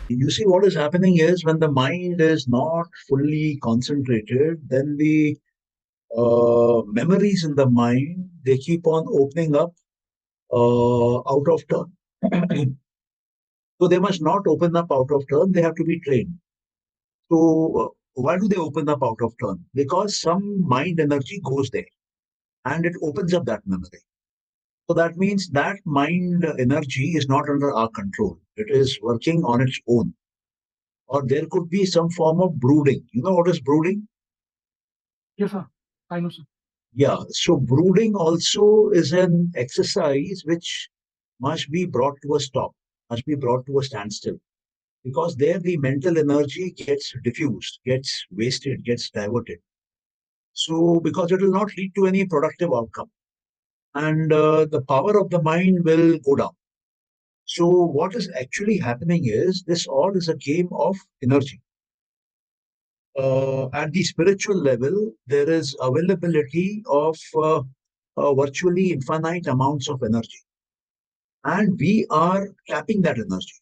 You see, what is happening is when the mind is not fully concentrated, then the memories in the mind, they keep on opening up out of turn. So they must not open up out of turn. They have to be trained. So why do they open up out of turn? Because some mind energy goes there and it opens up that memory. So that means that mind energy is not under our control. It is working on its own. Or there could be some form of brooding. You know what is brooding? Yes, sir. I know, sir. Yeah. So brooding also is an exercise which must be brought to a stop, must be brought to a standstill. Because there the mental energy gets diffused, gets wasted, gets diverted. So, because it will not lead to any productive outcome, and the power of the mind will go down. So, what is actually happening is this all is a game of energy. At the spiritual level, there is availability of virtually infinite amounts of energy, and we are tapping that energy.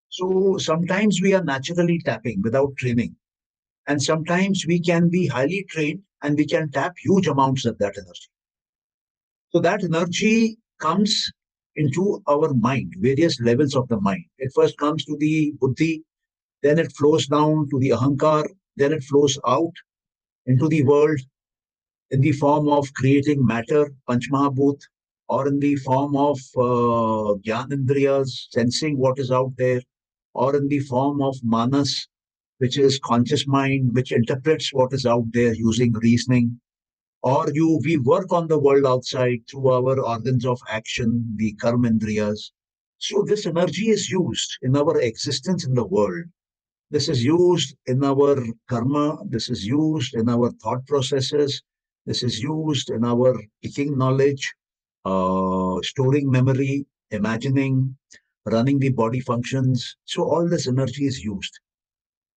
So, sometimes we are naturally tapping without training, and sometimes we can be highly trained and we can tap huge amounts of that energy. So that energy comes into our mind, various levels of the mind. It first comes to the buddhi, then it flows down to the ahankar, then it flows out into the world in the form of creating matter, panchmahabhut, or in the form of jnanendriyas, sensing what is out there, or in the form of manas, which is conscious mind, which interprets what is out there using reasoning, or you we work on the world outside through our organs of action, the karmendriyas. So this energy is used in our existence in the world. This is used in our karma. This is used in our thought processes. This is used in our picking knowledge, storing memory, imagining, running the body functions. So all this energy is used.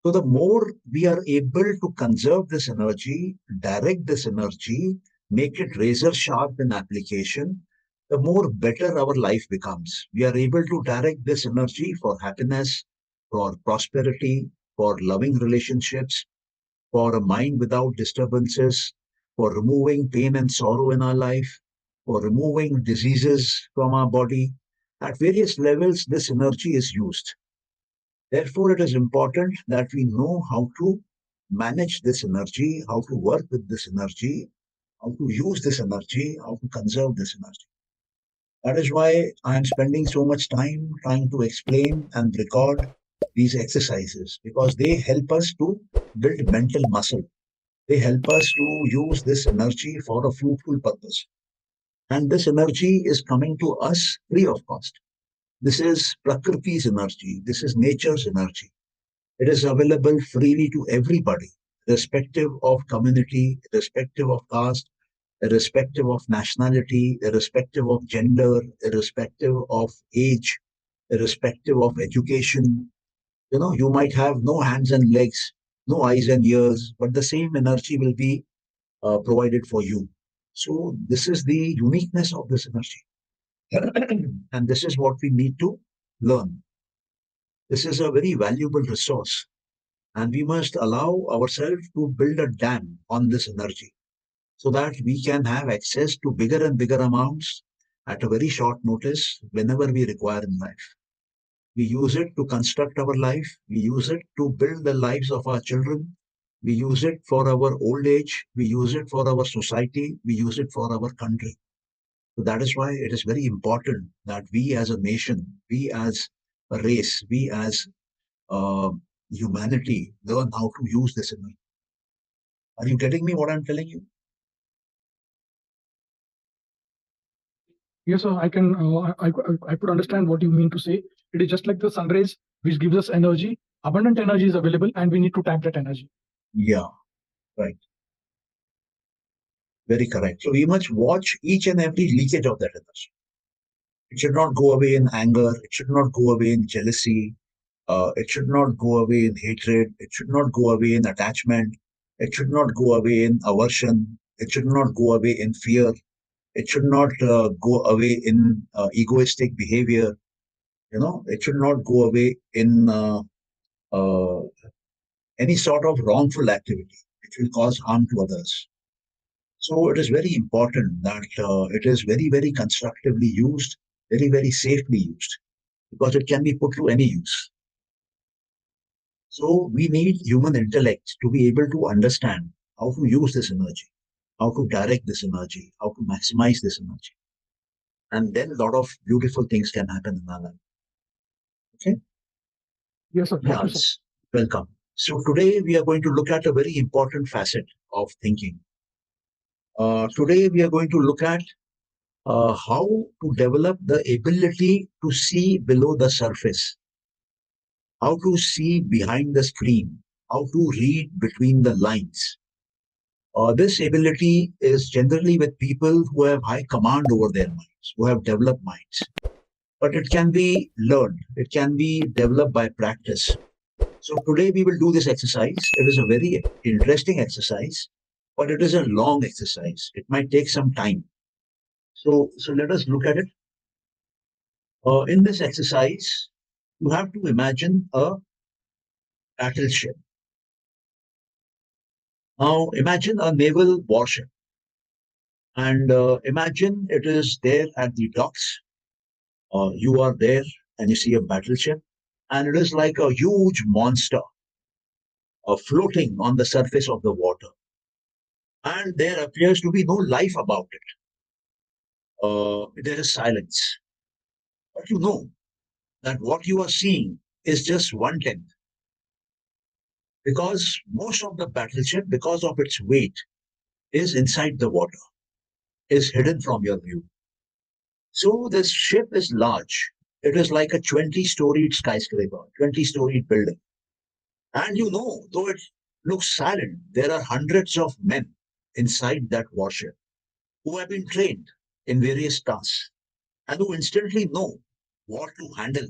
So the more we are able to conserve this energy, direct this energy, make it razor sharp in application, the more better our life becomes. We are able to direct this energy for happiness, for prosperity, for loving relationships, for a mind without disturbances, for removing pain and sorrow in our life, for removing diseases from our body. At various levels, this energy is used. Therefore, it is important that we know how to manage this energy, how to work with this energy, how to use this energy, how to conserve this energy. That is why I am spending so much time trying to explain and record these exercises because they help us to build mental muscle. They help us to use this energy for a fruitful purpose. And this energy is coming to us free of cost. This is Prakriti's energy. This is nature's energy. It is available freely to everybody, irrespective of community, irrespective of caste, irrespective of nationality, irrespective of gender, irrespective of age, irrespective of education. You know, you might have no hands and legs, no eyes and ears, but the same energy will be provided for you. So, this is the uniqueness of this energy. And this is what we need to learn. This is a very valuable resource. And we must allow ourselves to build a dam on this energy so that we can have access to bigger and bigger amounts at a very short notice whenever we require in life. We use it to construct our life. We use it to build the lives of our children. We use it for our old age. We use it for our society. We use it for our country. So that is why it is very important that we as a nation, we as a race, we as uh, humanity learn how to use this energy. Are you getting me what I'm telling you? Yes, sir. I could understand what you mean to say. It is just like the sun rays, which gives us energy. Abundant energy is available, and we need to tap that energy. Yeah, right. Very correct. So we must watch each and every leakage of that energy. It should not go away in anger. It should not go away in jealousy. It should not go away in hatred. It should not go away in attachment. It should not go away in aversion. It should not go away in fear. It should not go away in egoistic behavior. It should not go away in uh, any sort of wrongful activity which will cause harm to others. So it is very important that it is very, very constructively used, very, very safely used, because it can be put to any use. So we need human intellect to be able to understand how to use this energy, how to direct this energy, how to maximize this energy. And then a lot of beautiful things can happen in our life. Okay? Yes, sir. Thank you, sir. Yes, welcome. So today we are going to look at a very important facet of thinking. Today we are going to look at how to develop the ability to see below the surface, how to see behind the screen, how to read between the lines. This ability is generally with people who have high command over their minds, who have developed minds. But it can be learned, it can be developed by practice. So today we will do this exercise. It is a very interesting exercise, but it is a long exercise. It might take some time. So let us look at it. In this exercise, you have to imagine a battleship. Now, imagine a naval warship, and imagine it is there at the docks. You are there, and you see a battleship, and it is like a huge monster floating on the surface of the water, and there appears to be no life about it. There is silence, but you know that what you are seeing is just one tenth, because most of the battleship, because of its weight, is inside the water, is hidden from your view. So this ship is large. It is like a 20-storied skyscraper, 20-storied building. And though it looks silent, there are hundreds of men inside that warship who have been trained in various tasks and who instantly know what to handle,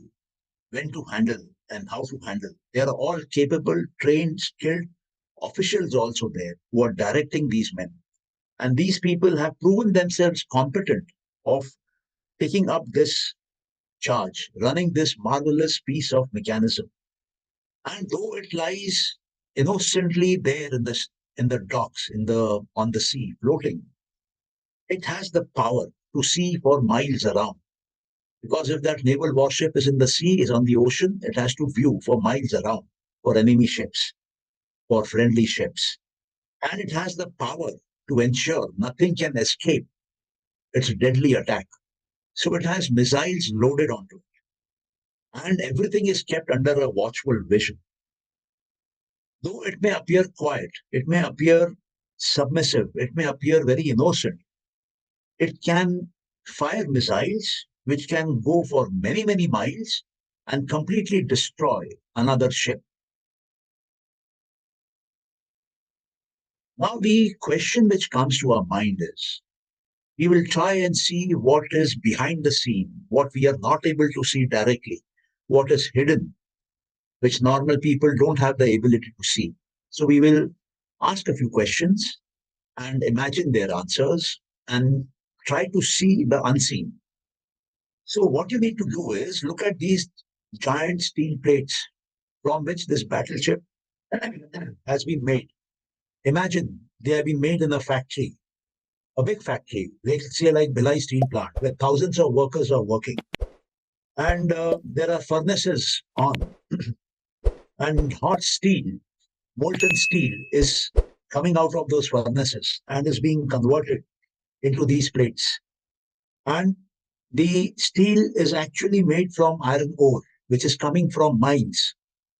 when to handle, and how to handle. They are all capable, trained, skilled officials also there who are directing these men. And these people have proven themselves competent of picking up this charge, running this marvelous piece of mechanism. And though it lies innocently there in the docks, on the sea, floating, it has the power to see for miles around. Because if that naval warship is in the sea, is on the ocean, it has to view for miles around for enemy ships, for friendly ships. And it has the power to ensure nothing can escape its deadly attack. So it has missiles loaded onto it. And everything is kept under a watchful vision. Though it may appear quiet, it may appear submissive, it may appear very innocent, it can fire missiles which can go for many, many miles and completely destroy another ship. Now, the question which comes to our mind is we will try and see what is behind the scene, what we are not able to see directly, what is hidden, which normal people don't have the ability to see. So, we will ask a few questions and imagine their answers and try to see the unseen. So, what you need to do is look at these giant steel plates from which this battleship has been made. Imagine they have been made in a big factory, let's say like Bhilai Steel Plant, where thousands of workers are working. And there are furnaces on, and hot steel, molten steel, is coming out of those furnaces and is being converted into these plates. And the steel is actually made from iron ore, which is coming from mines,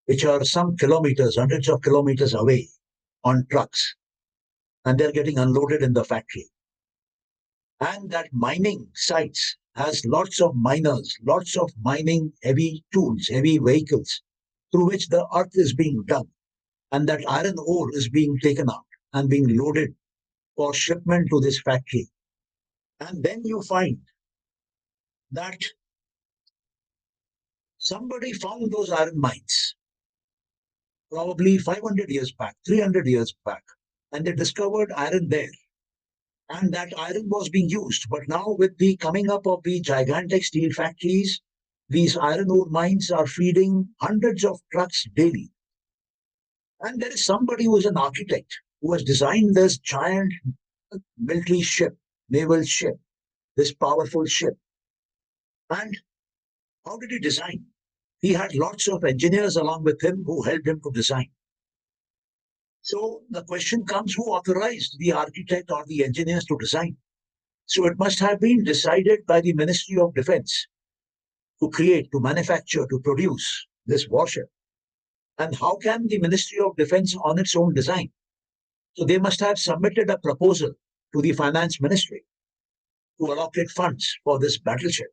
which are some kilometers, hundreds of kilometers away on trucks, and they're getting unloaded in the factory. And that mining sites has lots of miners, lots of mining heavy tools, heavy vehicles through which the earth is being dug, and that iron ore is being taken out and being loaded for shipment to this factory. And then you find that somebody found those iron mines probably 500 years back, 300 years back, and they discovered iron there. And that iron was being used. But now, with the coming up of the gigantic steel factories, These iron ore mines are feeding hundreds of trucks daily. And there is somebody who is an architect who has designed this giant military ship, naval ship, this powerful ship. And how did he design? He had lots of engineers along with him who helped him to design. So the question comes, who authorized the architect or the engineers to design? So it must have been decided by the Ministry of Defense to create, to manufacture, to produce this warship. And how can the Ministry of Defense on its own design? So they must have submitted a proposal to the Finance Ministry to allocate funds for this battleship.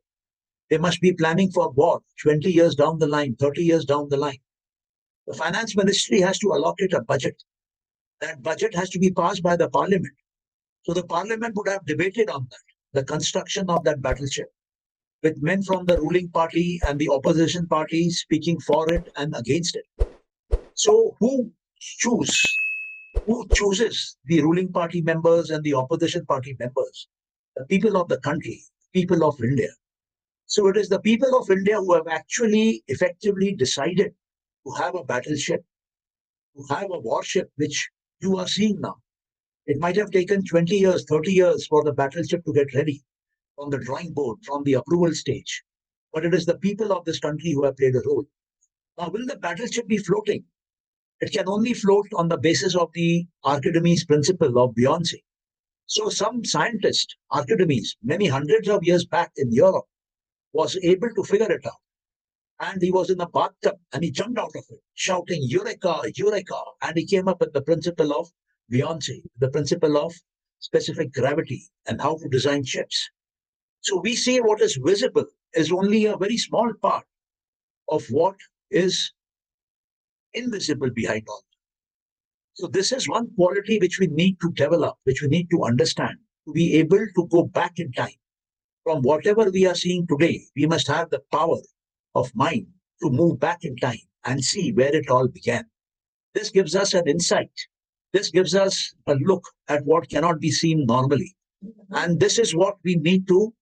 They must be planning for war 20 years down the line, 30 years down the line. The Finance Ministry has to allocate a budget. That budget has to be passed by the Parliament. So the Parliament would have debated on that, the construction of that battleship, with men from the ruling party and the opposition party speaking for it and against it. So choose who chooses the ruling party members and the opposition party members? The people of the country, people of India. So it is the people of India who have actually effectively decided to have a battleship, to have a warship, which you are seeing now. It might have taken 20 years, 30 years for the battleship to get ready from the drawing board, from the approval stage. But it is the people of this country who have played a role. Now, will the battleship be floating? It can only float on the basis of the Archimedes principle of buoyancy. So some scientist, Archimedes, many hundreds of years back in Europe, was able to figure it out. And he was in a bathtub and he jumped out of it, shouting, Eureka, Eureka. And he came up with the principle of buoyancy, the principle of specific gravity, and how to design ships. So we see what is visible is only a very small part of what is invisible behind all. So this is one quality which we need to develop, which we need to understand, to be able to go back in time. From whatever we are seeing today, we must have the power of mind to move back in time and see where it all began. This gives us an insight. This gives us a look at what cannot be seen normally. And this is what we need to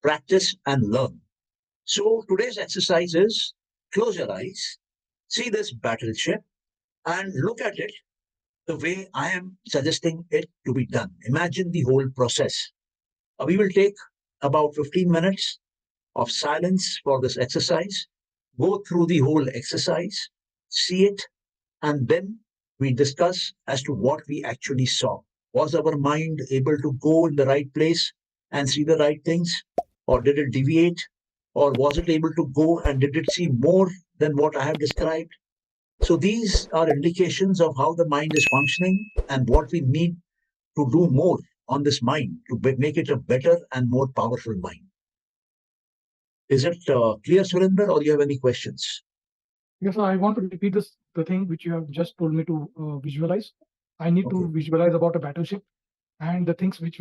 practice and learn. So today's exercise is close your eyes, see this battleship, and look at it the way I am suggesting it to be done. Imagine the whole process. We will take about 15 minutes of silence for this exercise, go through the whole exercise, see it, and then we discuss as to what we actually saw. Was our mind able to go in the right place and see the right things, or did it deviate, or was it able to go and did it see more than what I have described? So these are indications of how the mind is functioning and what we need to do more on this mind to make it a better and more powerful mind. Is it clear, Surinder, or you have any questions? Yes, I want to repeat the thing which you have just told me to visualize. I need Okay. to visualize about a battleship and the things which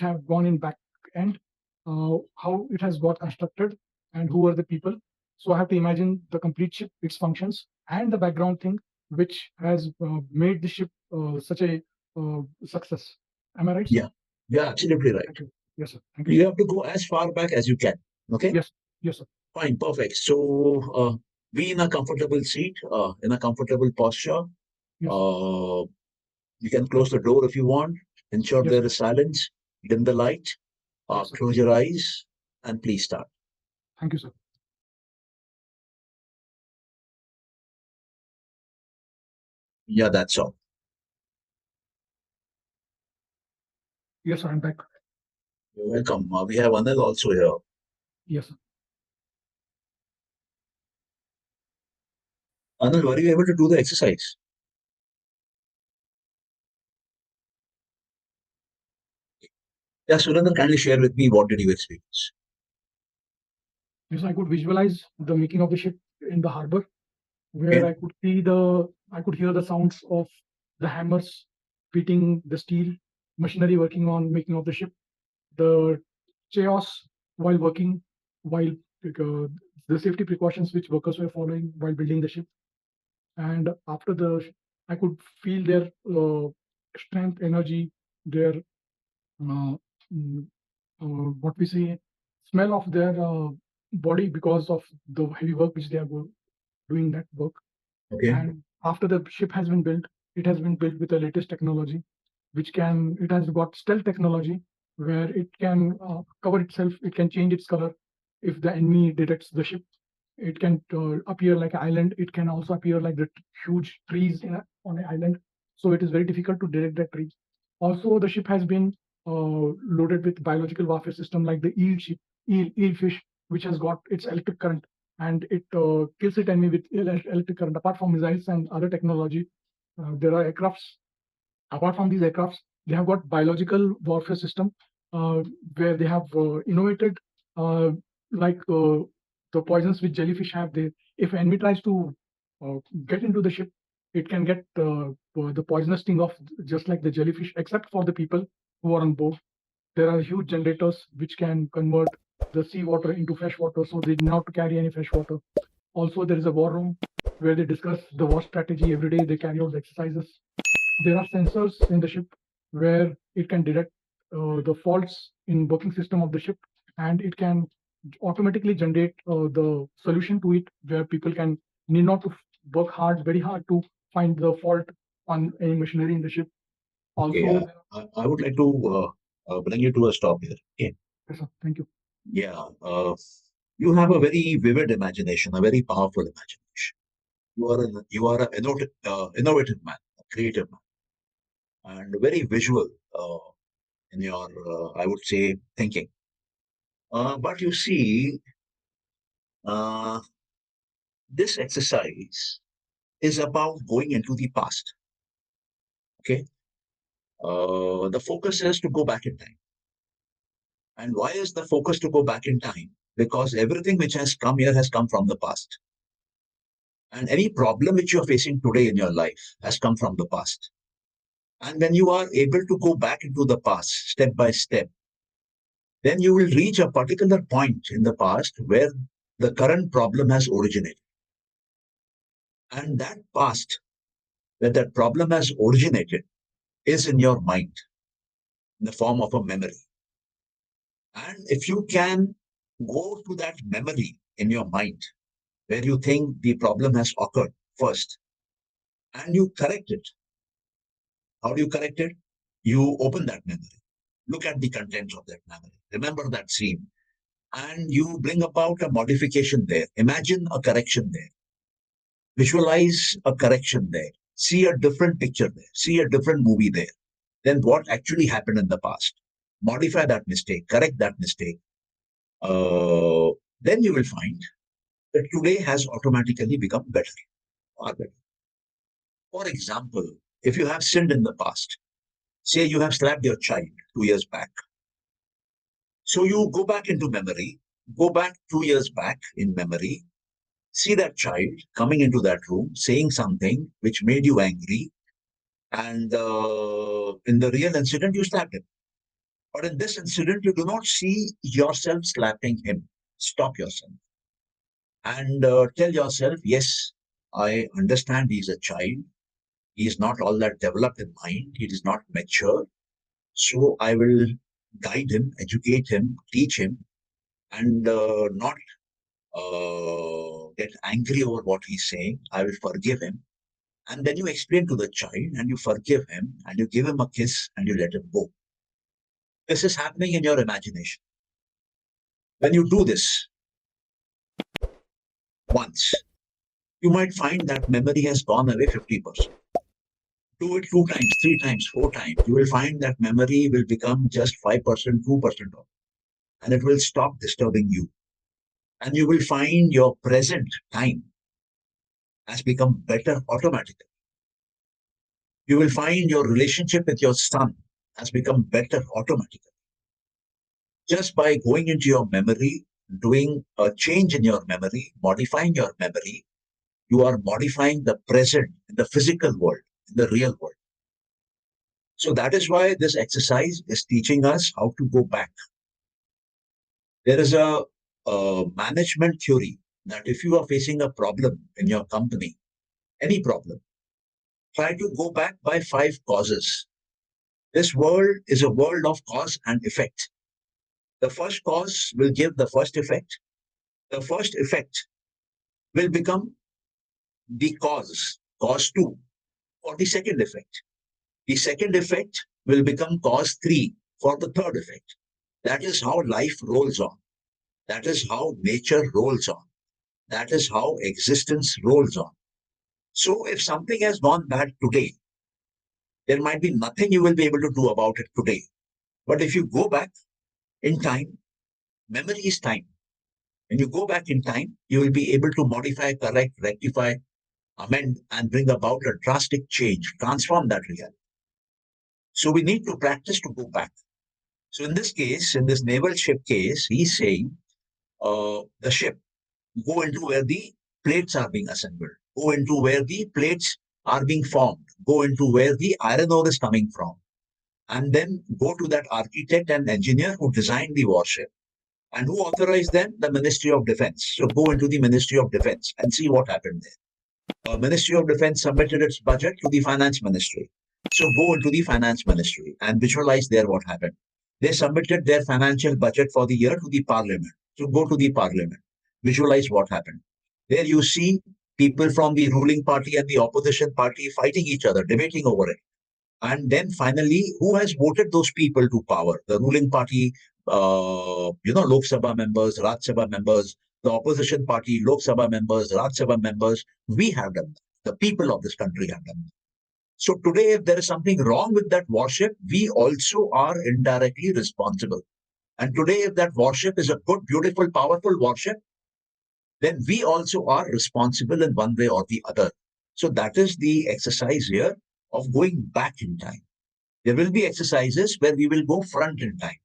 have gone in back end, how it has got constructed, and who are the people. So I have to imagine the complete ship, its functions, and the background thing which has made the ship such a success. Am I right, sir? Yeah, yeah, absolutely right. Thank you. Yes, sir. Thank you, You sir. have to go as far back as you can. Okay, Yes, yes, sir. fine, perfect. So be in a comfortable seat, in a comfortable posture. Yes, Uh, you can close the door if you want. Ensure yes, there sir. is silence. Dim the light. Yes, sir. Close your eyes and please start. Thank you, sir. Yeah, that's all. Yes, sir. I'm back. You're welcome. We have Anil also here. Yes, sir. Anil, were you able to do the exercise? Yeah, Surinder, kindly share with me what did you experience? Yes, I could visualize the making of the ship in the harbor, where Okay. I could hear the sounds of the hammers beating the steel, machinery working on making of the ship, the chaos while working, while the safety precautions which workers were following while building the ship, and after I could feel their strength, energy, their uh, mm, what we say, smell of their body because of the heavy work which they are doing that work. Okay. And after the ship has been built, it has been built with the latest technology, it has got stealth technology where it can cover itself, it can change its color if the enemy detects the ship. It can appear like an island. It can also appear like the huge trees on an island. So it is very difficult to detect that trees. Also, the ship has been loaded with biological warfare system like the eel fish, which has got its electric current and it kills its enemy with electric current. Apart from missiles and other technology, there are aircrafts. Apart from these aircrafts, they have got biological warfare system uh, where they have innovated uh, like the poisons which jellyfish have. If enemy tries to uh, get into the ship, it can get the poisonous sting of just like the jellyfish, except for the people who are on board. There are huge generators which can convert the seawater into fresh water, so they do not carry any fresh water. Also, there is a war room where they discuss the war strategy every day. They carry out the exercises. There are sensors in the ship where it can detect the faults in working system of the ship, and it can automatically generate the solution to it, where people can need not to work very hard to find the fault on any machinery in the ship. Okay. Also, I would like to bring you to a stop here. Okay. yes, sir, thank you. Yeah. You have a very vivid imagination, a very powerful imagination. You are an innovative man, a creative man, and very visual in your, I would say, thinking. But you see, uh, this exercise is about going into the past. Okay. The focus is to go back in time. And why is the focus to go back in time? Because everything which has come here has come from the past. And any problem which you are facing today in your life has come from the past. And when you are able to go back into the past step by step, then you will reach a particular point in the past where the current problem has originated. And that past, where that problem has originated, is in your mind in the form of a memory. And if you can go to that memory in your mind where you think the problem has occurred first and you correct it, how do you correct it? You open that memory, look at the contents of that memory, remember that scene, and you bring about a modification there. Imagine a correction there, visualize a correction there, see a different picture there, see a different movie there. Then what actually happened in the past? Modify that mistake, correct that mistake. Then you will find that today has automatically become better, far better. For example, if you have sinned in the past, say you have slapped your child 2 years back. So you go back into memory, go back 2 years back in memory, see that child coming into that room, saying something which made you angry, and in the real incident, you slapped him. But in this incident, you do not see yourself slapping him. Stop yourself and tell yourself, yes, I understand he's a child. He is not all that developed in mind. He is not mature. So I will guide him, educate him, teach him, and not get angry over what he's saying. I will forgive him. And then you explain to the child and you forgive him and you give him a kiss and you let him go. This is happening in your imagination. When you do this once, you might find that memory has gone away 50%. Do it 2 times, 3 times, 4 times. You will find that memory will become just 5%, 2% of it, and it will stop disturbing you. And you will find your present time has become better automatically. You will find your relationship with your son has become better automatically. Just by going into your memory, doing a change in your memory, modifying your memory, you are modifying the present in the physical world, in the real world. So that is why this exercise is teaching us how to go back. There is a management theory that if you are facing a problem in your company, any problem, try to go back by 5 causes. This world is a world of cause and effect. The first cause will give the first effect. the first effect will become the cause 2 for the second effect. The second effect will become cause 3 for the third effect. That is how life rolls on. That is how nature rolls on. That is how existence rolls on. So if something has gone bad today, there might be nothing you will be able to do about it today. But if you go back in time, memory is time. When you go back in time, you will be able to modify, correct, rectify, amend, and bring about a drastic change, transform that reality. So we need to practice to go back. So in this case, in this naval ship case, he's saying the ship go into where the plates are being assembled, go into where the plates are being formed, go into where the iron ore is coming from, and then go to that architect and engineer who designed the warship. And who authorized them? The Ministry of Defense. So go into the Ministry of Defense and see what happened there. Ministry of Defense submitted its budget to the Finance Ministry. So go into the Finance Ministry and visualize there what happened. They submitted their financial budget for the year to the Parliament. So go to the Parliament, visualize what happened. There you see people from the ruling party and the opposition party fighting each other, debating over it. And then finally, who has voted those people to power? The ruling party, Lok Sabha members, Raj Sabha members, the opposition party, Lok Sabha members, Raj Sabha members. We have done that. The people of this country have done that. So today, if there is something wrong with that warship, we also are indirectly responsible. And today, if that warship is a good, beautiful, powerful warship, then we also are responsible in one way or the other. So that is the exercise here of going back in time. There will be exercises where we will go front in time.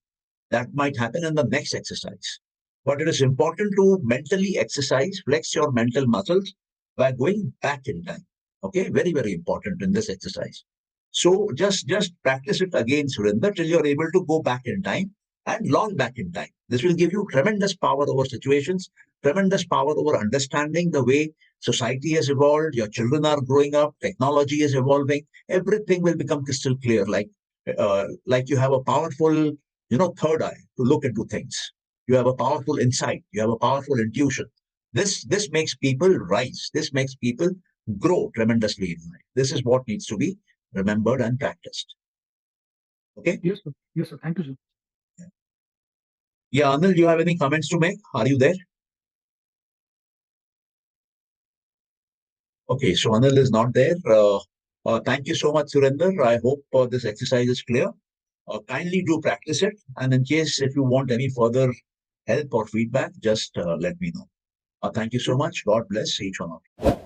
That might happen in the next exercise. But it is important to mentally exercise, flex your mental muscles by going back in time. Okay, very, very important in this exercise. So just practice it again, Surinder, till you're able to go back in time and long back in time. This will give you tremendous power over situations, tremendous power over understanding the way society has evolved, your children are growing up, technology is evolving, everything will become crystal clear, like you have a powerful, third eye to look into things. You have a powerful insight, you have a powerful intuition. This makes people rise, this makes people grow tremendously in life. This is what needs to be remembered and practiced. Okay? Yes, sir. Yes, sir. Thank you, sir. Yeah, Anil, do you have any comments to make? Are you there? Okay, so Anil is not there. Thank you so much, Surinder. I hope this exercise is clear. Kindly do practice it. And in case if you want any further help or feedback, just let me know. Thank you so much. God bless each one of you.